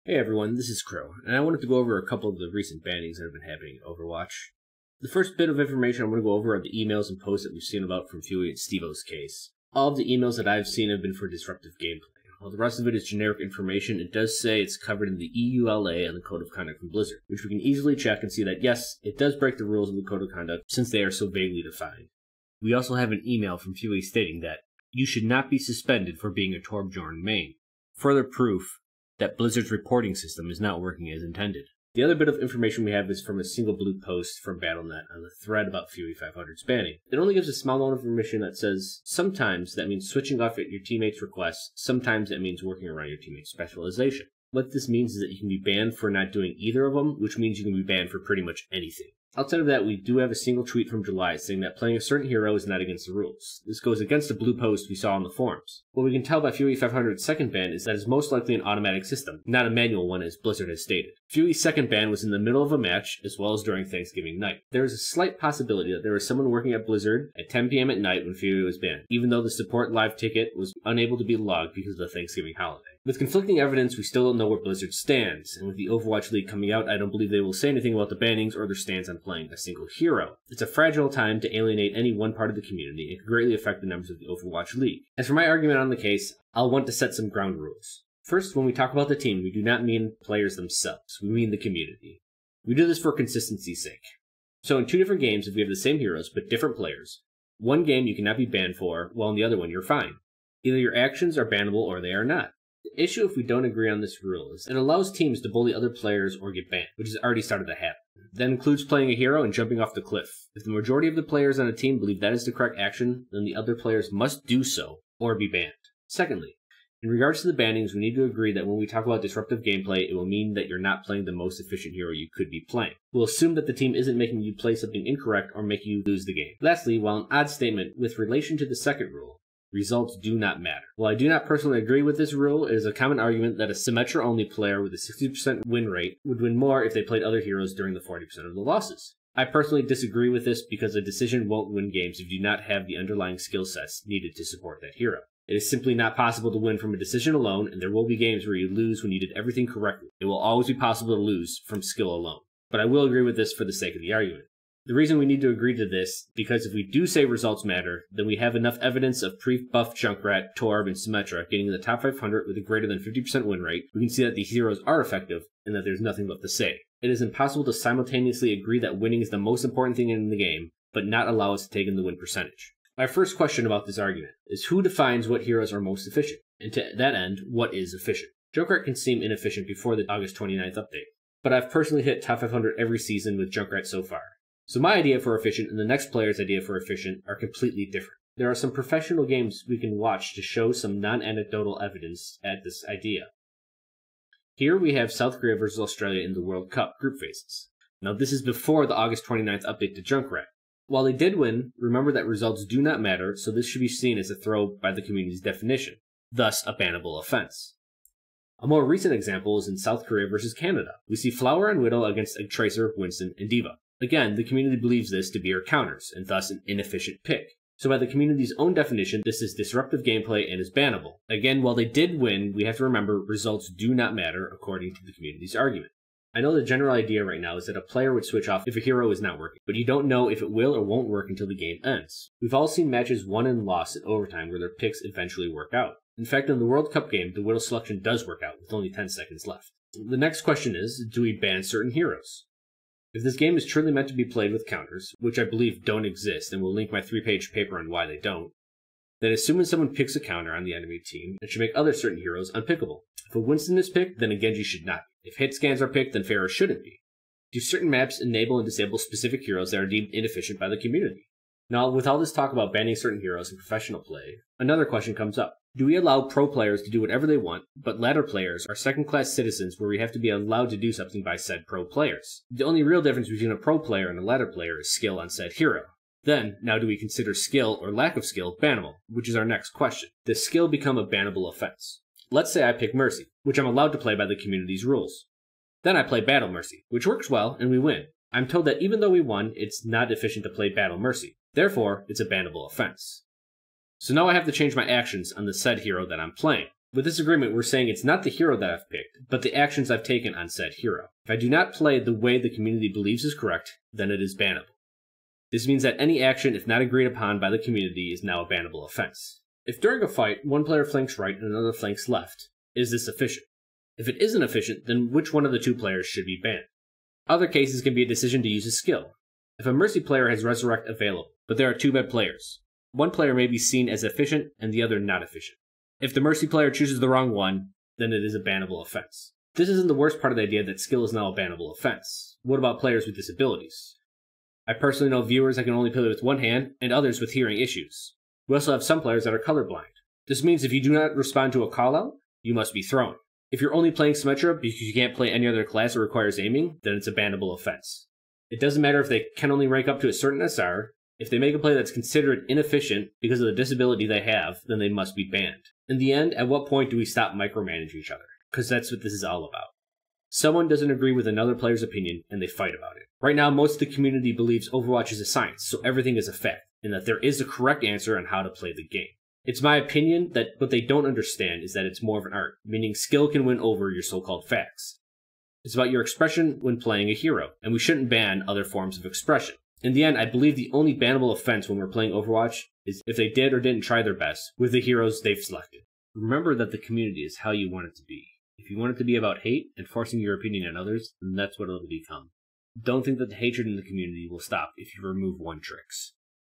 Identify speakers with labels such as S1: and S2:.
S1: Hey everyone, this is Crow, and I wanted to go over a couple of the recent bannings that have been happening in Overwatch. The first bit of information I'm going to go over are the emails and posts that we've seen about from Fuey and Stevo's case. All of the emails that I've seen have been for disruptive gameplay. While the rest of it is generic information, it does say it's covered in the EULA and the Code of Conduct from Blizzard, which we can easily check and see that yes, it does break the rules of the Code of Conduct since they are so vaguely defined. We also have an email from Fuey stating that you should not be suspended for being a Torbjorn main. Further proof that Blizzard's reporting system is not working as intended. The other bit of information we have is from a single blue post from Battle.net on the thread about Fuey 500's banning. It only gives a small amount of information that says sometimes that means switching off at your teammate's request, sometimes that means working around your teammate's specialization. What this means is that you can be banned for not doing either of them, which means you can be banned for pretty much anything. Outside of that, we do have a single tweet from July saying that playing a certain hero is not against the rules. This goes against the blue post we saw on the forums. What we can tell by Fuey 500's second ban is that it's most likely an automatic system, not a manual one as Blizzard has stated. Fuey's second ban was in the middle of a match, as well as during Thanksgiving night. There is a slight possibility that there was someone working at Blizzard at 10 PM at night when Fuey was banned, even though the support live ticket was unable to be logged because of the Thanksgiving holiday. With conflicting evidence, we still don't know where Blizzard stands, and with the Overwatch League coming out, I don't believe they will say anything about the bannings or their stance on playing a single hero. It's a fragile time to alienate any one part of the community and could greatly affect the members of the Overwatch League. As for my argument on the case, I'll want to set some ground rules. First, when we talk about the team, we do not mean players themselves, we mean the community. We do this for consistency's sake. So in two different games, if we have the same heroes but different players, one game you cannot be banned for, while in the other one you're fine. Either your actions are bannable or they are not. The issue if we don't agree on this rule is it allows teams to bully other players or get banned, which has already started to happen. That includes playing a hero and jumping off the cliff. If the majority of the players on a team believe that is the correct action, then the other players must do so or be banned. Secondly, in regards to the bannings, we need to agree that when we talk about disruptive gameplay, it will mean that you're not playing the most efficient hero you could be playing. We'll assume that the team isn't making you play something incorrect or making you lose the game. Lastly, while an odd statement, with relation to the second rule, results do not matter. While I do not personally agree with this rule, it is a common argument that a Symmetra-only player with a 60% win rate would win more if they played other heroes during the 40% of the losses. I personally disagree with this because a decision won't win games if you do not have the underlying skill sets needed to support that hero. It is simply not possible to win from a decision alone, and there will be games where you lose when you did everything correctly. It will always be possible to lose from skill alone. But I will agree with this for the sake of the argument. The reason we need to agree to this, because if we do say results matter, then we have enough evidence of pre-buff Junkrat, Torb, and Symmetra getting in the top 500 with a greater than 50% win rate. We can see that these heroes are effective, and that there's nothing left to say. It is impossible to simultaneously agree that winning is the most important thing in the game, but not allow us to take in the win percentage. My first question about this argument is who defines what heroes are most efficient? And to that end, what is efficient? Junkrat can seem inefficient before the August 29th update, but I've personally hit top 500 every season with Junkrat so far. So my idea for efficient and the next player's idea for efficient are completely different. There are some professional games we can watch to show some non-anecdotal evidence at this idea. Here we have South Korea versus Australia in the World Cup group phases. Now this is before the August 29th update to Junkrat. While they did win, remember that results do not matter, so this should be seen as a throw by the community's definition, thus a bannable offense. A more recent example is in South Korea versus Canada. We see Flower and Widow against a Tracer, Winston, and Diva. Again, the community believes this to be our counters, and thus an inefficient pick. So by the community's own definition, this is disruptive gameplay and is bannable. Again, while they did win, we have to remember results do not matter according to the community's argument. I know the general idea right now is that a player would switch off if a hero is not working, but you don't know if it will or won't work until the game ends. We've all seen matches won and lost in overtime where their picks eventually work out. In fact, in the World Cup game, the Widow selection does work out with only 10 seconds left. The next question is, do we ban certain heroes? If this game is truly meant to be played with counters, which I believe don't exist and will link my 3-page paper on why they don't, then as soon as someone picks a counter on the enemy team, it should make other certain heroes unpickable. If a Winston is picked, then a Genji should not be. If hit scans are picked, then Pharah shouldn't be. Do certain maps enable and disable specific heroes that are deemed inefficient by the community? Now, with all this talk about banning certain heroes in professional play, another question comes up. Do we allow pro players to do whatever they want, but ladder players are second-class citizens where we have to be allowed to do something by said pro players? The only real difference between a pro player and a ladder player is skill on said hero. Then, now do we consider skill or lack of skill bannable, which is our next question. Does skill become a bannable offense? Let's say I pick Mercy, which I'm allowed to play by the community's rules. Then I play Battle Mercy, which works well, and we win. I'm told that even though we won, it's not efficient to play Battle Mercy. Therefore, it's a bannable offense. So now I have to change my actions on the said hero that I'm playing. With this agreement, we're saying it's not the hero that I've picked, but the actions I've taken on said hero. If I do not play the way the community believes is correct, then it is bannable. This means that any action, if not agreed upon by the community, is now a bannable offense. If during a fight, one player flanks right and another flanks left, is this efficient? If it isn't efficient, then which one of the two players should be banned? Other cases can be a decision to use a skill. If a Mercy player has Resurrect available, but there are two bad players, one player may be seen as efficient and the other not efficient. If the Mercy player chooses the wrong one, then it is a bannable offense. This isn't the worst part of the idea that skill is now a bannable offense. What about players with disabilities? I personally know viewers that can only play with one hand, and others with hearing issues. We also have some players that are colorblind. This means if you do not respond to a callout, you must be thrown. If you're only playing Symmetra because you can't play any other class that requires aiming, then it's a bannable offense. It doesn't matter if they can only rank up to a certain SR. If they make a play that's considered inefficient because of the disability they have, then they must be banned. In the end, at what point do we stop micromanaging each other? Because that's what this is all about. Someone doesn't agree with another player's opinion, and they fight about it. Right now, most of the community believes Overwatch is a science, so everything is a fact, and that there is a correct answer on how to play the game. It's my opinion that what they don't understand is that it's more of an art, meaning skill can win over your so-called facts. It's about your expression when playing a hero, and we shouldn't ban other forms of expression. In the end, I believe the only bannable offense when we're playing Overwatch is if they did or didn't try their best with the heroes they've selected. Remember that the community is how you want it to be. If you want it to be about hate and forcing your opinion on others, then that's what it'll become. Don't think that the hatred in the community will stop if you remove one tricks.